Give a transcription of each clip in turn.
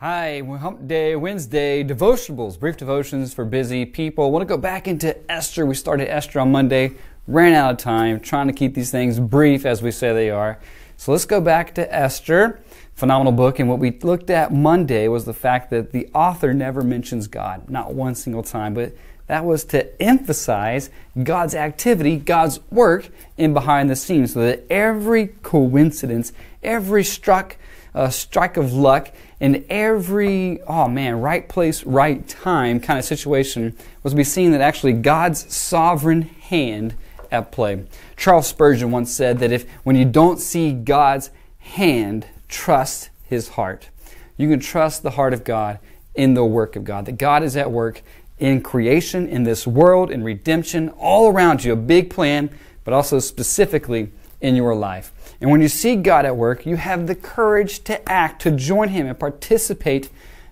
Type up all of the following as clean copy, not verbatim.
Hi, Hump Day, Wednesday, Devotionables, brief devotions for busy people. I want to go back into Esther. We started Esther on Monday, ran out of time, trying to keep these things brief as we say they are. So let's go back to Esther, phenomenal book. And what we looked at Monday was the fact that the author never mentions God, not one single time, but that was to emphasize God's activity, God's work in behind the scenes, so that every coincidence, every strike of luck, and every, right place, right time kind of situation was to be seen that actually God's sovereign hand at play. Charles Spurgeon once said that when you don't see God's hand, trust His heart. You can trust the heart of God in the work of God, that God is at work in creation, in this world, in redemption, all around you, a big plan, but also specifically in your life. And when you see God at work, you have the courage to act, to join Him and participate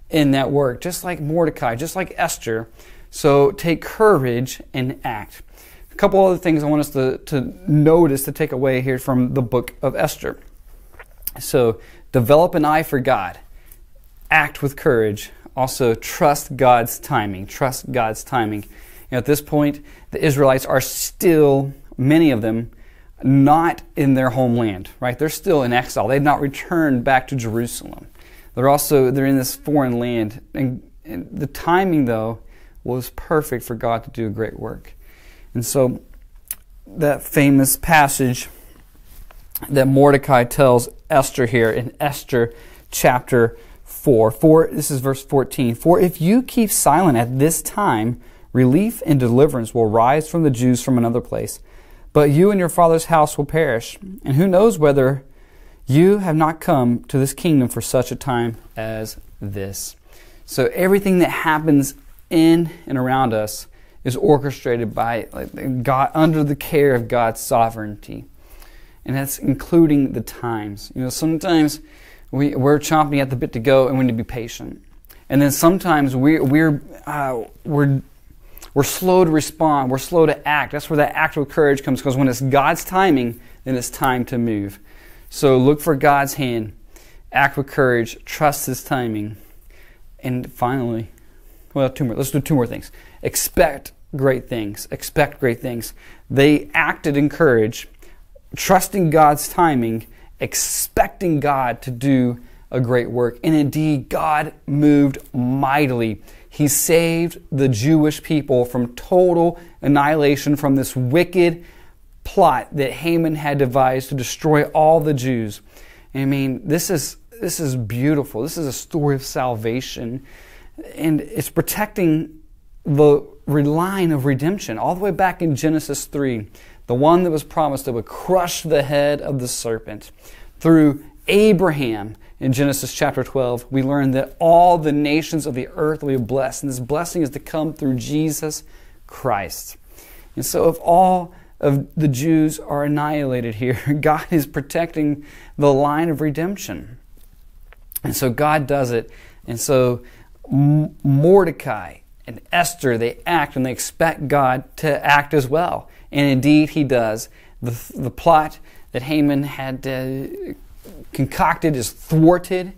in that work, just like Mordecai, just like Esther. So take courage and act. A couple other things I want us to notice, to take away here from the book of Esther. So develop an eye for God. Act with courage. Also trust God's timing. Trust God's timing. At this point, the Israelites are still, many of them, not in their homeland, right? They're still in exile. They've not returned back to Jerusalem. They're in this foreign land. And the timing, though, was perfect for God to do a great work. And so that famous passage that Mordecai tells Esther here in Esther chapter 4, this is verse 14. For if you keep silent at this time, relief and deliverance will rise from the Jews from another place. But you and your father's house will perish. And who knows whether you have not come to this kingdom for such a time as this. So everything that happens in and around us is orchestrated by God, under the care of God's sovereignty. And that's including the times. Sometimes we're chomping at the bit to go and we need to be patient. And then sometimes we're slow to respond. We're slow to act. That's where that act with courage comes, because when it's God's timing, then it's time to move. So look for God's hand. Act with courage. Trust His timing. And finally, let's do two more things. Expect great things. Expect great things. They acted in courage, trusting God's timing, expecting God to do a great work. And indeed, God moved mightily. He saved the Jewish people from total annihilation from this wicked plot that Haman had devised to destroy all the Jews. This is beautiful. This is a story of salvation. And it's protecting the line of redemption all the way back in Genesis 3. The one that was promised that would crush the head of the serpent. Through Abraham, in Genesis chapter 12, we learn that all the nations of the earth will be blessed. And this blessing is to come through Jesus Christ. And so if all of the Jews are annihilated here, God is protecting the line of redemption. And so God does it. And so Mordecai and Esther, they act and they expect God to act as well. And indeed He does. The plot that Haman had concocted is thwarted,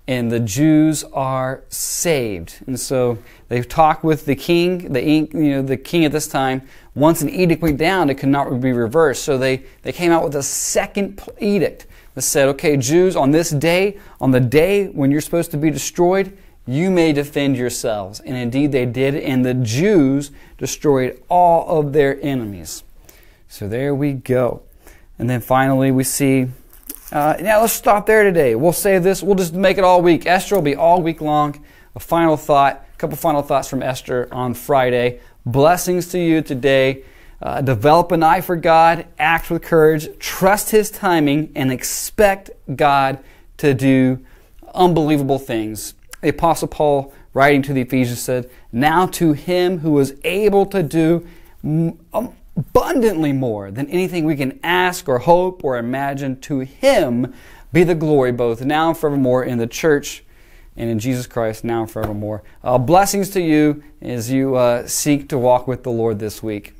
and the Jews are saved. And so they've talked with the king. The king at this time, once an edict went down, it could not be reversed. So they came out with a second edict that said, okay, Jews, on this day, on the day when you're supposed to be destroyed, you may defend yourselves. And indeed they did, and the Jews destroyed all of their enemies. So there we go. And then finally we see, now let's stop there today. We'll save this. We'll just make it all week. Esther will be all week long. A couple final thoughts from Esther on Friday. Blessings to you today. Develop an eye for God. Act with courage. Trust His timing and expect God to do unbelievable things. The Apostle Paul, writing to the Ephesians, said, now to Him who is able to do abundantly more than anything we can ask or hope or imagine, to Him be the glory both now and forevermore in the church and in Jesus Christ now and forevermore. Blessings to you as you seek to walk with the Lord this week.